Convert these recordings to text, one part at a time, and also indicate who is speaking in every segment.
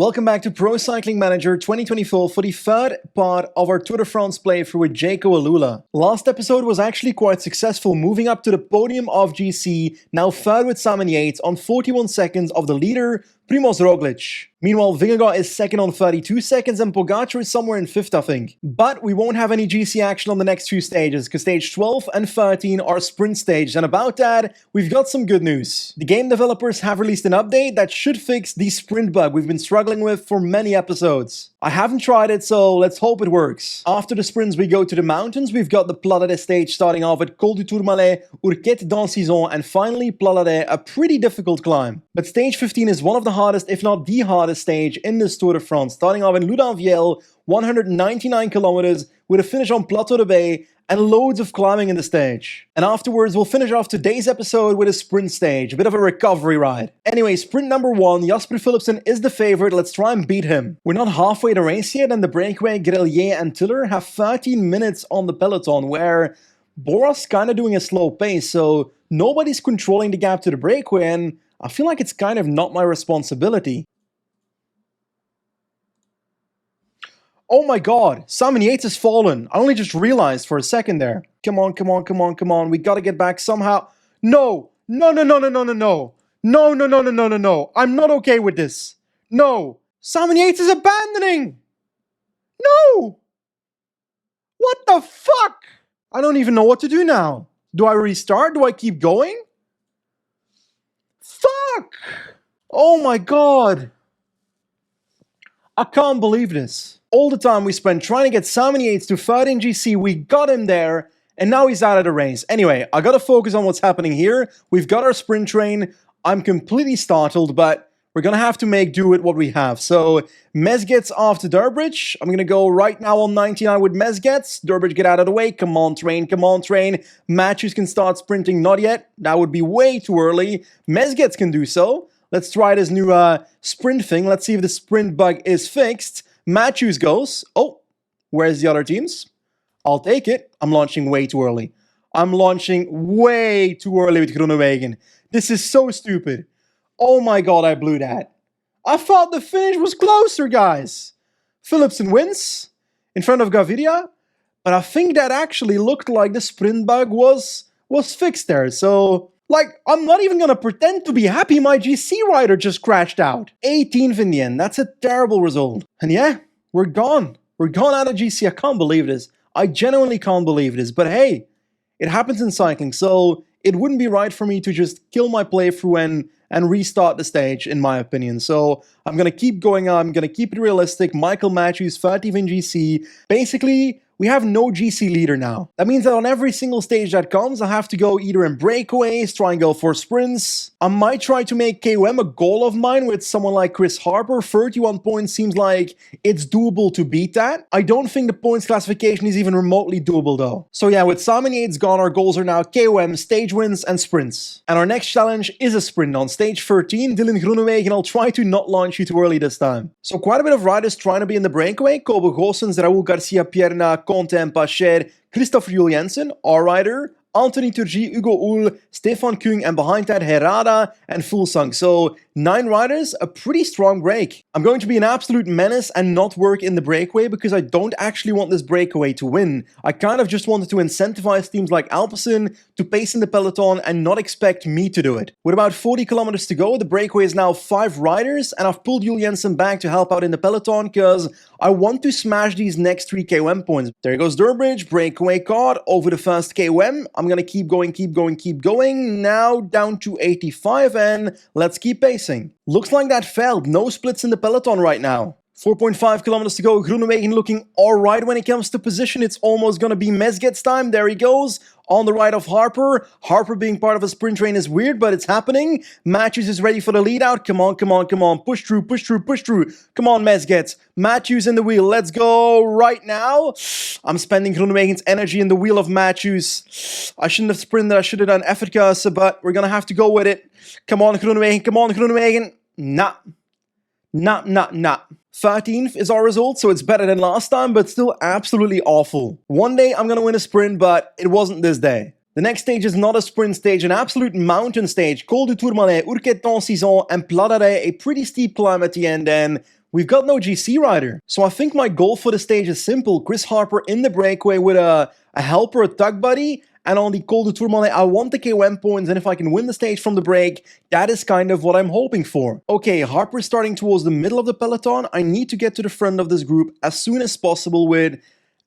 Speaker 1: Welcome back to Pro Cycling Manager 2024 for the third part of our Tour de France playthrough with Jaco Alula. Last episode was actually quite successful, moving up to the podium of GC, now third with Simon Yates on 41 seconds of the leader, Primoz Roglic. Meanwhile, Vingegaard is second on 32 seconds and Pogacar is somewhere in fifth, I think. But we won't have any GC action on the next few stages, because stage 12 and 13 are sprint stages, and about that, we've got some good news. The game developers have released an update that should fix the sprint bug we've been struggling with for many episodes. I haven't tried it, so let's hope it works. After the sprints, we go to the mountains. We've got the Pla d'Arrêt stage starting off at Col du Tourmalet, Urquette d'Ancison, and finally Pla d'Arrêt, a pretty difficult climb. But stage 15 is one of the hardest, if not the hardest stage in this Tour de France, starting off in Loudainvielle, 199 kilometers, with a finish on Plateau de Bay, and loads of climbing in the stage. And afterwards, we'll finish off today's episode with a sprint stage, a bit of a recovery ride. Anyway, sprint number 1, Jasper Philipsen is the favorite, let's try and beat him. We're not halfway the race yet, and the breakaway Grelier and Tiller have 13 minutes on the peloton, where Bora's kinda doing a slow pace, so nobody's controlling the gap to the breakaway, and I feel like it's kind of not my responsibility. Oh my god, Simon Yates has fallen. I only just realized for a second there. Come on, come on, come on, come on. We gotta get back somehow. No! No, no, no, no, no, no, no. No, no, no, no, no, no, no. I'm not okay with this. No. Simon Yates is abandoning. No! What the fuck? I don't even know what to do now. Do I restart? Do I keep going? Fuck! Oh my god. I can't believe this. All the time we spent trying to get Simon Yates to third in GC, we got him there, and now he's out of the race. Anyway, I gotta focus on what's happening here. We've got our sprint train. I'm completely startled, but we're gonna have to make do with what we have. So, Mezgets off to Durbridge. I'm gonna go right now on 99 with Mezgets. Durbridge, get out of the way. Come on, train, come on, train. Matthews can start sprinting. Not yet. That would be way too early. Mezgets can do so. Let's try this new sprint thing. Let's see if the sprint bug is fixed. Matthews goes. Oh, where's the other teams? I'll take it. I'm launching way too early. I'm launching way too early with Groenewegen. This is so stupid. Oh my god, I blew that. I thought the finish was closer, guys. Philipsen wins in front of Gaviria, but I think that actually looked like the sprint bug was fixed there. So, like, I'm not even gonna pretend to be happy my GC rider just crashed out. 18th in the end, that's a terrible result. And yeah, we're gone. We're gone out of GC, I can't believe this. I genuinely can't believe this, but hey, it happens in cycling, so it wouldn't be right for me to just kill my playthrough and restart the stage, in my opinion. So I'm gonna keep going on, I'm gonna keep it realistic. Michael Matthews, 30th in GC. Basically, we have no GC leader now. That means that on every single stage that comes, I have to go either in breakaways, try and go for sprints. I might try to make KOM a goal of mine with someone like Chris Harper. 31 points seems like it's doable to beat that. I don't think the points classification is even remotely doable though. So yeah, with Simon Yates gone, our goals are now KOM, stage wins, and sprints. And our next challenge is a sprint on stage 13. Dylan Groenewegen, I'll try to not launch you too early this time. So quite a bit of riders trying to be in the breakaway. Kobe Goossens, Raúl Garcia, Pierna, Conte Pacher, Christopher Juliensen, our rider, Anthony Turgi, Hugo Uhl, Stefan Kung, and behind that Herrada and Fulsang. So 9 riders, a pretty strong break. I'm going to be an absolute menace and not work in the breakaway because I don't actually want this breakaway to win. I kind of just wanted to incentivize teams like Alpecin to pace in the peloton and not expect me to do it. With about 40 kilometers to go, the breakaway is now 5 riders, and I've pulled Juliensen back to help out in the peloton because I want to smash these next 3 KOM points. There goes Durbridge, breakaway caught over the first KOM. I'm gonna keep going, keep going, keep going. Now down to 85, and let's keep pacing. Looks like that failed. No splits in the peloton right now. 4.5 kilometers to go. Groenewegen looking alright when it comes to position. It's almost gonna be Mezget's time. There he goes. On the right of Harper. Harper being part of a sprint train is weird, but it's happening. Matthews is ready for the lead out. Come on, come on, come on. Push through, push through, push through. Come on, Mezget. Matthews in the wheel. Let's go right now. I'm spending Groenewegen's energy in the wheel of Matthews. I shouldn't have sprinted. I should have done effortkassen, but we're gonna have to go with it. Come on, Groenewegen. Come on, Groenewegen. Nah. Nah. 13th is our result, so it's better than last time, but still absolutely awful. One day I'm gonna win a sprint, but it wasn't this day. The next stage is not a sprint stage, an absolute mountain stage. Col du Tourmalet, Urquette d'Ancison, and Pla d'Arrêt, a pretty steep climb at the end, and we've got no GC rider. So I think my goal for the stage is simple. Chris Harper in the breakaway with a helper, a tug buddy. And on the Col de Tourmalet, I want the KOM points, and if I can win the stage from the break, that is kind of what I'm hoping for. Okay, Harper's starting towards the middle of the peloton. I need to get to the front of this group as soon as possible with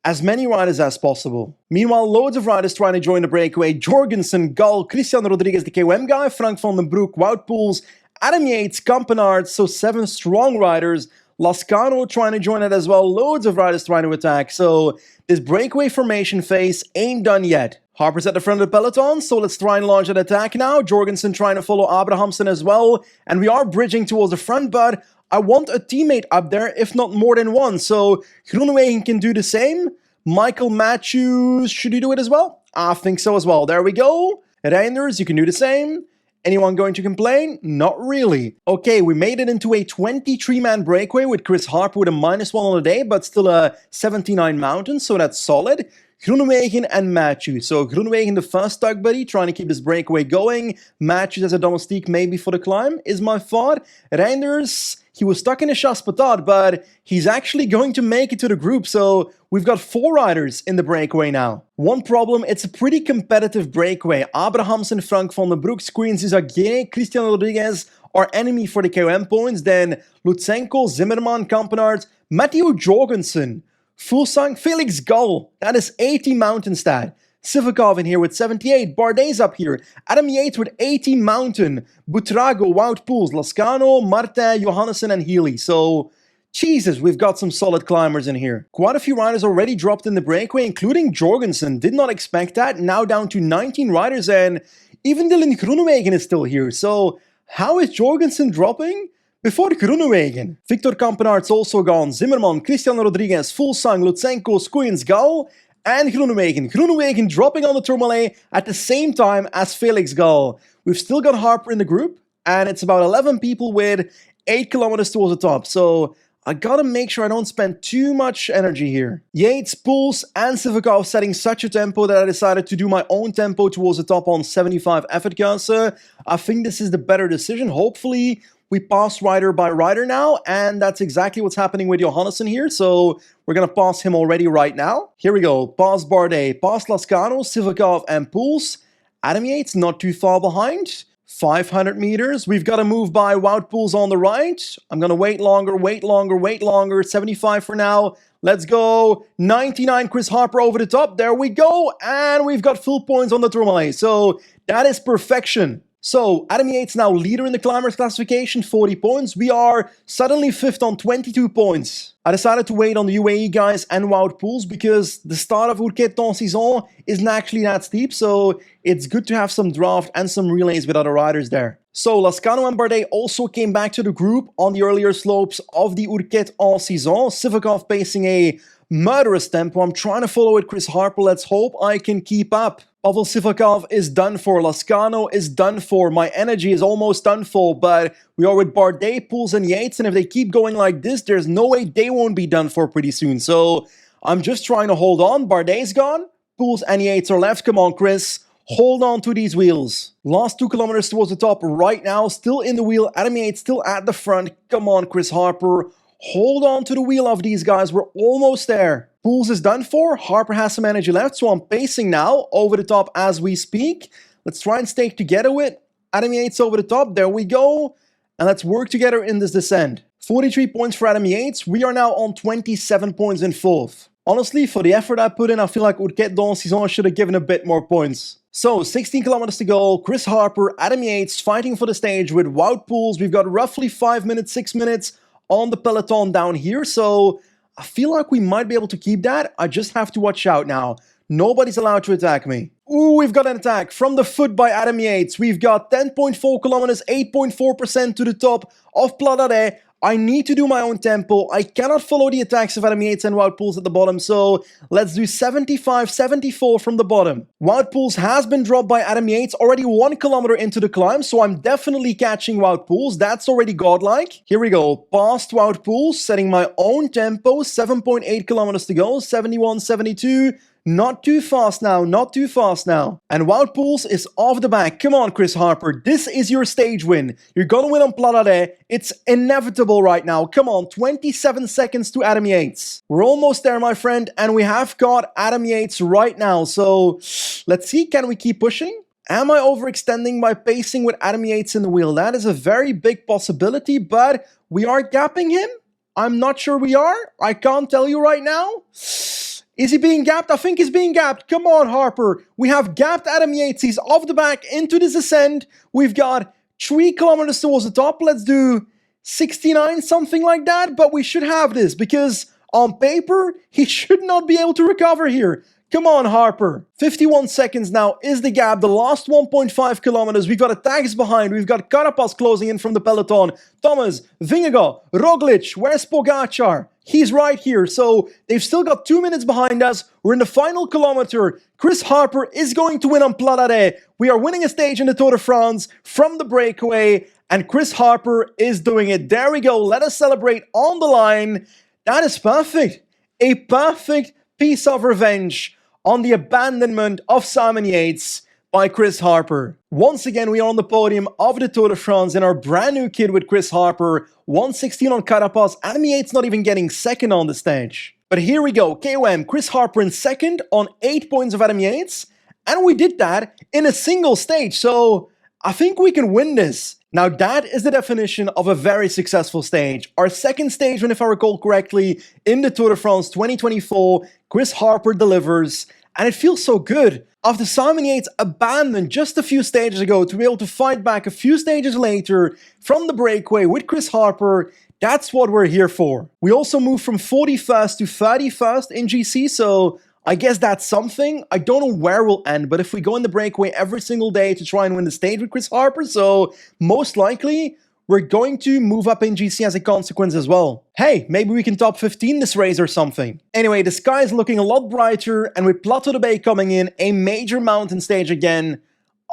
Speaker 1: as many riders as possible. Meanwhile, loads of riders trying to join the breakaway. Jorgensen, Gal, Christian Rodriguez, the KOM guy, Frank van den Broek, Wout Poels, Adam Yates, Kampenaerts, so 7 strong riders. Lascano trying to join it as well. Loads of riders trying to attack. So this breakaway formation phase ain't done yet. Harper's at the front of the peloton, so let's try and launch an attack now. Jorgensen trying to follow Abrahamsen as well. And we are bridging towards the front, but I want a teammate up there, if not more than one. So Groenewegen can do the same. Michael Matthews, should he do it as well? I think so as well. There we go. Reinders, you can do the same. Anyone going to complain? Not really. Okay, we made it into a 23-man breakaway with Chris Harper with a -1 on the day, but still a 79 mountain, so that's solid. Groenewegen and Matthews. So Groenewegen, the first tug buddy, trying to keep this breakaway going. Matthews as a domestique maybe for the climb, is my thought. Reinders, he was stuck in a chasse patate, but he's actually going to make it to the group. So we've got 4 riders in the breakaway now. One problem, it's a pretty competitive breakaway. Abrahamsen, Frank van den Broek, Squeens, Zagier, Christian Rodriguez are enemy for the KOM points. Then Lutsenko, Zimmerman, Kampenaerts, Matthew Jorgensen, Fulsang, Felix Gall, that is 80 mountain stat. Sivakov in here with 78, Bardet's up here, Adam Yates with 80 mountain, Butrago, Wout Poels, Lascano, Martin, Johannessen and Healy. So, Jesus, we've got some solid climbers in here. Quite a few riders already dropped in the breakaway, including Jorgensen. Did not expect that, now down to 19 riders, and even Dylan Groenewegen is still here. So, how is Jorgensen dropping? Before Groenewegen, Victor Kampenaerts also gone, Zimmerman, Christian Rodriguez, Fulsang, Lutsenko, Squeens, Gal, and Groenewegen. Groenewegen dropping on the Tourmalet at the same time as Felix Gal. We've still got Harper in the group, and it's about 11 people with 8 kilometers towards the top, so I gotta make sure I don't spend too much energy here. Yates, Poels, and Sivakov setting such a tempo that I decided to do my own tempo towards the top on 75 effort cursor. I think this is the better decision. Hopefully, we pass rider by rider now, and that's exactly what's happening with Johannessen here, so we're going to pass him already right now. Here we go, pass Bardet, pass Lascano, Sivakov, and Poels. Adam Yates not too far behind. 500 meters, we've got to move by Wout Poels on the right. I'm going to wait longer, 75 for now. Let's go, 99 Chris Harper over the top, there we go, and we've got full points on the Tourmalet, so that is perfection. So, Adam Yates now leader in the climbers classification, 40 points. We are suddenly 5th on 22 points. I decided to wait on the UAE guys and Wout Poels because the start of Urquette dans Saison isn't actually that steep, so it's good to have some draft and some relays with other riders there. So, Lascano and Bardet also came back to the group on the earlier slopes of the Urquette en Saison. Sivakov pacing a murderous tempo. I'm trying to follow it, Chris Harper. Let's hope I can keep up. Pavel Sivakov is done for. Lascano is done for. My energy is almost done for, but we are with Bardet, Poels, and Yates, and if they keep going like this, there's no way they won't be done for pretty soon. So I'm just trying to hold on. Bardet's gone. Poels and Yates are left. Come on, Chris. Hold on to these wheels. Last 2 kilometers towards the top right now. Still in the wheel. Adam Yates still at the front. Come on, Chris Harper. Hold on to the wheel of these guys. We're almost there. Poels is done for. Harper has some energy left, so I'm pacing now over the top as we speak. Let's try and stay together with Adam Yates over the top. There we go. And let's work together in this descent. 43 points for Adam Yates. We are now on 27 points in 4th. Honestly, for the effort I put in, I feel like Urquette dans Saison should have given a bit more points. So, 16 kilometers to go. Chris Harper, Adam Yates fighting for the stage with Wout Poels. We've got roughly 5 minutes, 6 minutes on the peloton down here, so I feel like we might be able to keep that. I just have to watch out now. Nobody's allowed to attack me. Ooh, we've got an attack from the foot by Adam Yates. We've got 10.4 kilometers, 8.4% to the top of Pla d'Arrêt. I need to do my own tempo. I cannot follow the attacks of Adam Yates and Wout Poels at the bottom, so let's do 75, 74 from the bottom. Wout Poels has been dropped by Adam Yates already 1 kilometer into the climb, so I'm definitely catching Wout Poels. That's already godlike. Here we go. Past Wout Poels, setting my own tempo, 7.8 kilometers to go, 71, 72. Not too fast now, not too fast now. And Wout Poels is off the back. Come on, Chris Harper. This is your stage win. You're gonna win on Pladare. It's inevitable right now. Come on, 27 seconds to Adam Yates. We're almost there, my friend, and we have got Adam Yates right now. So let's see, can we keep pushing? Am I overextending by pacing with Adam Yates in the wheel? That is a very big possibility, but we are gapping him? I'm not sure we are. I can't tell you right now. Is he being gapped? I think he's being gapped. Come on, Harper. We have gapped Adam Yates. He's off the back into this ascent. We've got 3 kilometers towards the top. Let's do 69, something like that. But we should have this because on paper, he should not be able to recover here. Come on, Harper. 51 seconds now is the gap. The last 1.5 kilometers. We've got attacks behind. We've got Carapaz closing in from the peloton. Thomas, Vingegaard, Roglic. Where's Pogacar? He's right here. So they've still got 2 minutes behind us. We're in the final kilometer. Chris Harper is going to win on Pladare. We are winning a stage in the Tour de France from the breakaway. And Chris Harper is doing it. There we go. Let us celebrate on the line. That is perfect. A perfect piece of revenge on the abandonment of Simon Yates by Chris Harper. Once again, we are on the podium of the Tour de France in our brand new kit with Chris Harper. 116 on Carapaz. Adam Yates not even getting second on the stage. But here we go. KOM, Chris Harper in second on 8 points of Adam Yates. And we did that in a single stage. So I think we can win this. Now that is the definition of a very successful stage. Our second stage win, if I recall correctly, in the Tour de France 2024, Chris Harper delivers, and it feels so good. After Simon Yates abandoned just a few stages ago to be able to fight back a few stages later from the breakaway with Chris Harper, that's what we're here for. We also moved from 41st to 31st in GC, so I guess that's something. I don't know where we'll end, but if we go in the breakaway every single day to try and win the stage with Chris Harper, so most likely we're going to move up in GC as a consequence as well. Hey, maybe we can top 15 this race or something. Anyway, the sky is looking a lot brighter, and with Plateau de Bay coming in, a major mountain stage again,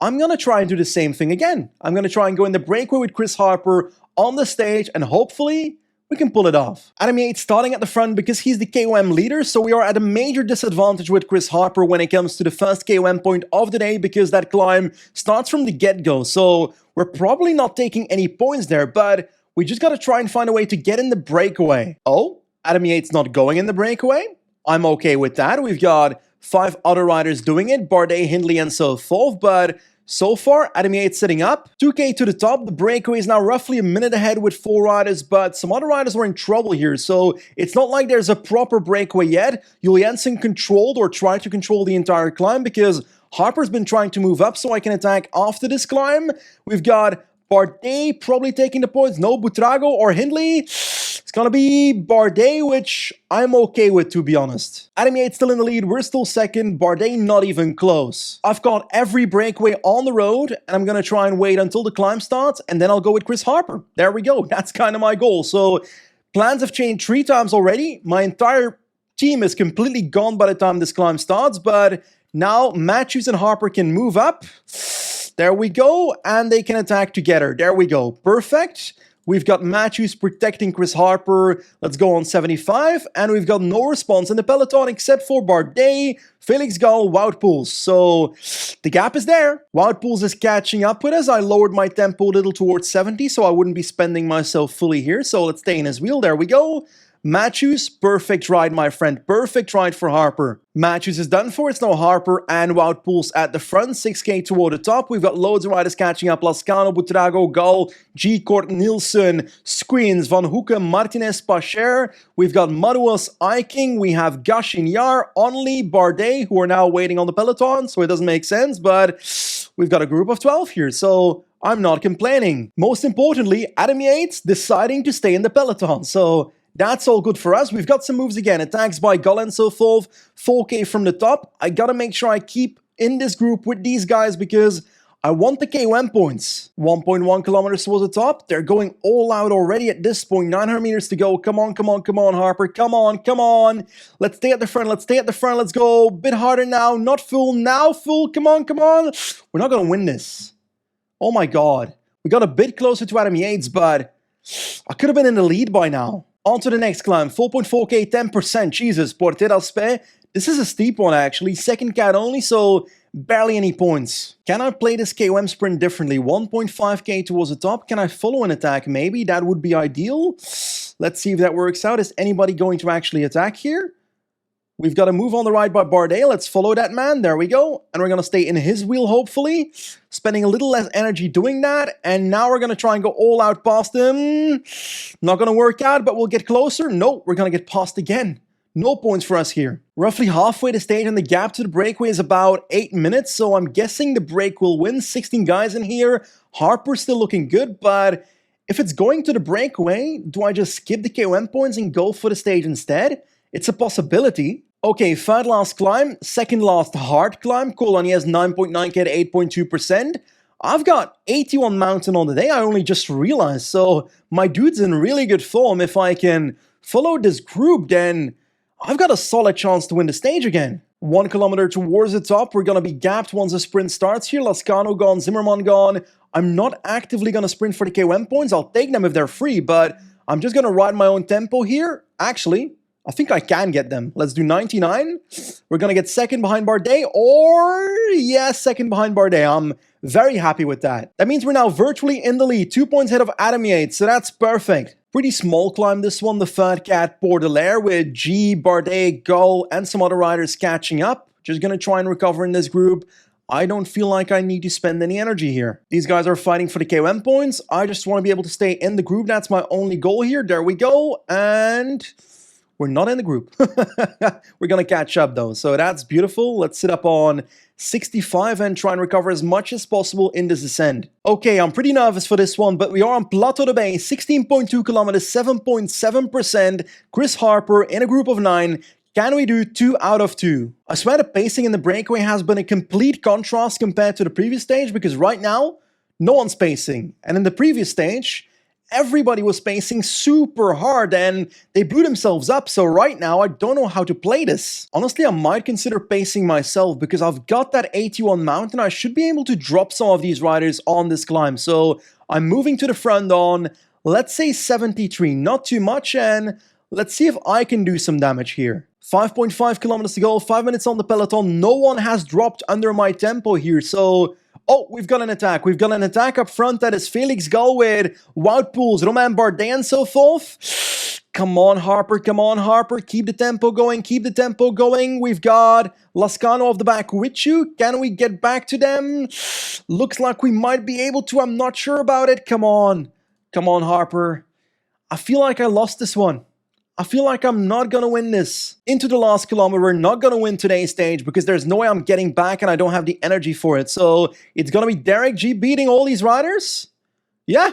Speaker 1: I'm gonna try and do the same thing again. I'm gonna try and go in the breakaway with Chris Harper on the stage, and hopefully we can pull it off. Adam Yates starting at the front because he's the KOM leader, so we are at a major disadvantage with Chris Harper when it comes to the first KOM point of the day because that climb starts from the get-go, so we're probably not taking any points there, but we just gotta try and find a way to get in the breakaway. Oh, Adam Yates not going in the breakaway? I'm okay with that. We've got 5 other riders doing it, Bardet, Hindley, and so forth, but so far, Adam Yates sitting up. 2K to the top. The breakaway is now roughly a minute ahead with 4 riders, but some other riders were in trouble here, so it's not like there's a proper breakaway yet. Jules Jensen controlled or tried to control the entire climb because Harper's been trying to move up so I can attack after this climb. We've got Bardet probably taking the points. No, Butrago or Hindley. It's gonna be Bardet, which I'm okay with, to be honest. Adam Yates still in the lead. We're still second. Bardet not even close. I've got every breakaway on the road, and I'm gonna try and wait until the climb starts, and then I'll go with Chris Harper. There we go. That's kind of my goal. So plans have changed 3 times already. My entire team is completely gone by the time this climb starts, but now Matthews and Harper can move up. There we go, and they can attack together. There we go. Perfect. We've got Matthews protecting Chris Harper. Let's go on 75, and we've got no response in the peloton except for Bardet, Felix Gall, Wout Poels. So the gap is there. Wout Poels is catching up with us. I lowered my tempo a little towards 70, so I wouldn't be spending myself fully here. So let's stay in his wheel. There we go. Matthews, perfect ride, my friend. Perfect ride for Harper. Matthews is done for. It's now Harper and Wout Poels at the front. 6K toward the top. We've got loads of riders catching up. Lascano, Butrago, Gall, G. Kort, Nielsen, Squeens, Van Hoeken, Martinez, Pacher. We've got Maruas, Eiking. We have Gashinyar, Only, Bardet, who are now waiting on the peloton, so it doesn't make sense, but we've got a group of 12 here, so I'm not complaining. Most importantly, Adam Yates deciding to stay in the peloton, so that's all good for us. We've got some moves again. Attacks by Gall and so forth. 4K from the top. I gotta make sure I keep in this group with these guys because I want the KOM points. 1.1 kilometers towards the top. They're going all out already at this point. 900 meters to go. Come on, come on, come on, Harper. Come on, come on. Let's stay at the front. Let's stay at the front. Let's go. A bit harder now. Not full. Now full. Come on, come on. We're not gonna win this. Oh my God. We got a bit closer to Adam Yates, but I could have been in the lead by now. On to the next climb, 4.4K, 10%, Jesus, Porter d'Alspet, This is a steep one actually, second cat only, so barely any points. Can I play this KOM sprint differently? 1.5k towards the top. Can I follow an attack? Maybe that would be ideal. Let's see if that works out. Is anybody going to actually attack here? We've got a move on the right by Bardet. Let's follow that man. There we go. And we're going to stay in his wheel, hopefully. Spending a little less energy doing that. And now we're going to try and go all out past him. Not going to work out, but we'll get closer. No, we're going to get past again. No points for us here. Roughly halfway the stage, and the gap to the breakaway is about 8 minutes. So I'm guessing the break will win. 16 guys in here. Harper's still looking good, but if it's going to the breakaway, do I just skip the KOM points and go for the stage instead? It's a possibility. Okay, third last climb, second last hard climb. Cool, and he has 9.9k to 8.2%. I've got 81 mountain on the day, I only just realized. So my dude's in really good form. If I can follow this group, then I've got a solid chance to win the stage again. 1 kilometer towards the top. We're going to be gapped once the sprint starts here. Lascano gone, Zimmerman gone. I'm not actively going to sprint for the KOM points. I'll take them if they're free, but I'm just going to ride my own tempo here. Actually, I think I can get them. Let's do 99. We're going to get second behind Bardet, or yeah, second behind Bardet. I'm very happy with that. That means we're now virtually in the lead, 2 points ahead of Adam Yates, so that's perfect. Pretty small climb this one, the third cat Baudelaire with G, Bardet, Gull, and some other riders catching up. Just going to try and recover in this group. I don't feel like I need to spend any energy here. These guys are fighting for the KOM points. I just want to be able to stay in the group. That's my only goal here. There we go. And we're not in the group. We're going to catch up though. So that's beautiful. Let's sit up on 65 and try and recover as much as possible in this descent. Okay, I'm pretty nervous for this one, but we are on Plateau de Bay, 16.2 kilometers, 7.7%. Chris Harper in a group of 9. Can we do 2 out of 2? I swear the pacing in the breakaway has been a complete contrast compared to the previous stage, because right now, no one's pacing. And in the previous stage, everybody was pacing super hard and they blew themselves up. So right now, I don't know how to play this. Honestly, I might consider pacing myself because I've got that 81 mountain. I should be able to drop some of these riders on this climb. So I'm moving to the front on, let's say 73, not too much. And let's see if I can do some damage here. 5.5 kilometers to go, 5 minutes on the peloton. No one has dropped under my tempo here. So oh, we've got an attack. We've got an attack up front. That is Felix Gull with Wout Poels, Romain Bardet, and so forth. Come on, Harper. Come on, Harper. Keep the tempo going. Keep the tempo going. We've got Lascano off the back with you. Can we get back to them? Looks like we might be able to. I'm not sure about it. Come on. Come on, Harper. I feel like I lost this one. I feel like I'm not going to win this. Into the last kilometer, we're not going to win today's stage because there's no way I'm getting back and I don't have the energy for it. So it's going to be Derek G beating all these riders? Yeah,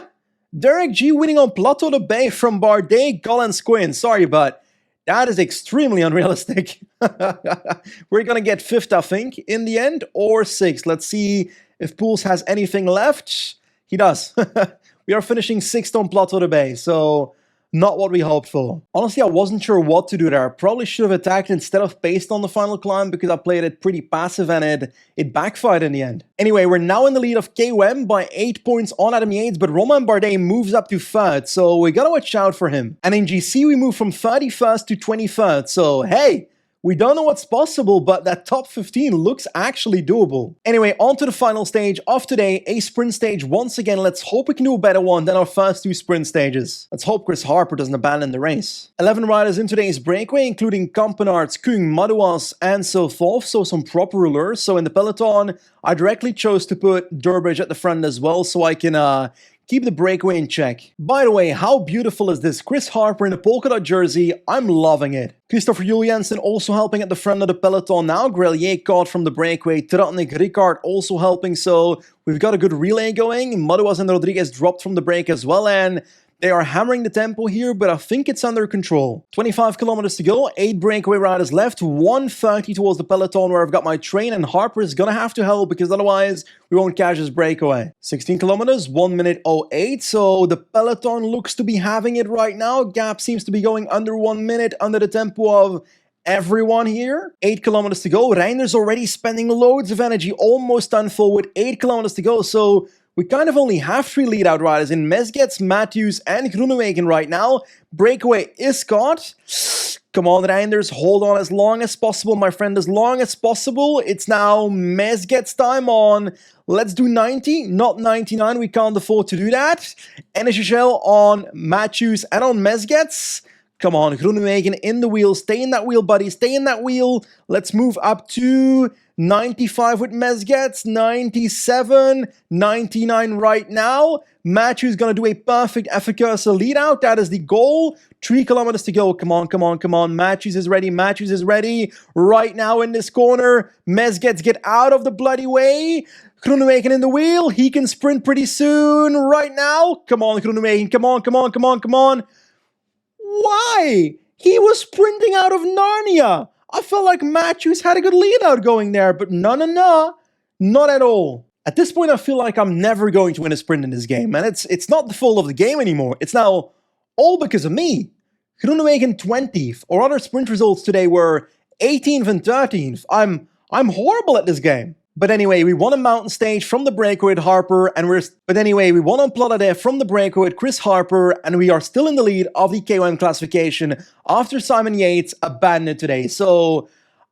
Speaker 1: Derek G winning on Plateau de Bay from Bardet, Gull, and Squin. Sorry, but that is extremely unrealistic. We're going to get 5th, I think, in the end, or 6th. Let's see if Poels has anything left. He does. We are finishing 6th on Plateau de Bay, so not what we hoped for. Honestly, I wasn't sure what to do there. I probably should have attacked instead of paced on the final climb because I played it pretty passive and it backfired in the end. Anyway, we're now in the lead of KOM by 8 points on Adam Yates, but Romain Bardet moves up to 3rd, so we gotta watch out for him. And in GC, we move from 31st to 23rd, so hey, we don't know what's possible, but that top 15 looks actually doable. Anyway, on to the final stage of today, a sprint stage once again. Let's hope we can do a better one than our first 2 sprint stages. Let's hope Chris Harper doesn't abandon the race. 11 riders in today's breakaway, including Kampenaerts, Kung, Madouas, and so forth, so some proper rulers. So in the peloton, I directly chose to put Durbridge at the front as well, so I can keep the breakaway in check. By the way, how beautiful is this? Chris Harper in the polka dot jersey. I'm loving it. Christopher Juliansen also helping at the front of the peloton now. Grelier caught from the breakaway. Tratnik, Ricard also helping. So we've got a good relay going. Madouas and Rodriguez dropped from the break as well. And they are hammering the tempo here, but I think it's under control. 25 kilometers to go, 8 breakaway riders left, 130 towards the peloton where I've got my train, and Harper is gonna have to help because otherwise we won't catch his breakaway. 16 kilometers, 1 minute 08, so the peloton looks to be having it right now. Gap seems to be going under 1 minute, under the tempo of everyone here. 8 kilometers to go. Reiner's already spending loads of energy, almost done full with 8 kilometers to go, so we kind of only have 3 lead-out riders in Mesgets, Matthews, and Groenewegen right now. Breakaway is caught. Come on, Reinders, hold on as long as possible, my friend, as long as possible. It's now Mezget's time on. Let's do 90, not 99. We can't afford to do that. Energy Shell on Matthews and on Mezgets. Come on, Groenewegen in the wheel. Stay in that wheel, buddy. Stay in that wheel. Let's move up to 95 with Mezgets. 97, 99 right now. Matthew's going to do a perfect efficacious lead out. That is the goal. 3 kilometers to go. Come on, come on, come on. Matthews is ready. Matthews is ready. Right now in this corner. Mezgets, get out of the bloody way. Groenewegen in the wheel. He can sprint pretty soon. Right now. Come on, Groenewegen. Come on, come on, come on, come on. Why? He was sprinting out of Narnia. I felt like Matthews had a good lead out going there, but no, not at all. At this point, I feel like I'm never going to win a sprint in this game, and it's not the fault of the game anymore. It's now all because of me. Groenewegen 20th. Our other sprint results today were 18th and 13th. I'm horrible at this game. But anyway, we won a mountain stage from the breakaway with Harper, and we won on Plata from the breakaway with Chris Harper, and we are still in the lead of the KOM classification after Simon Yates abandoned today. So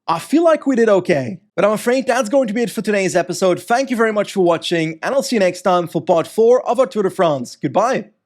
Speaker 1: I feel like we did okay. But I'm afraid that's going to be it for today's episode. Thank you very much for watching, and I'll see you next time for part 4 of our Tour de France. Goodbye.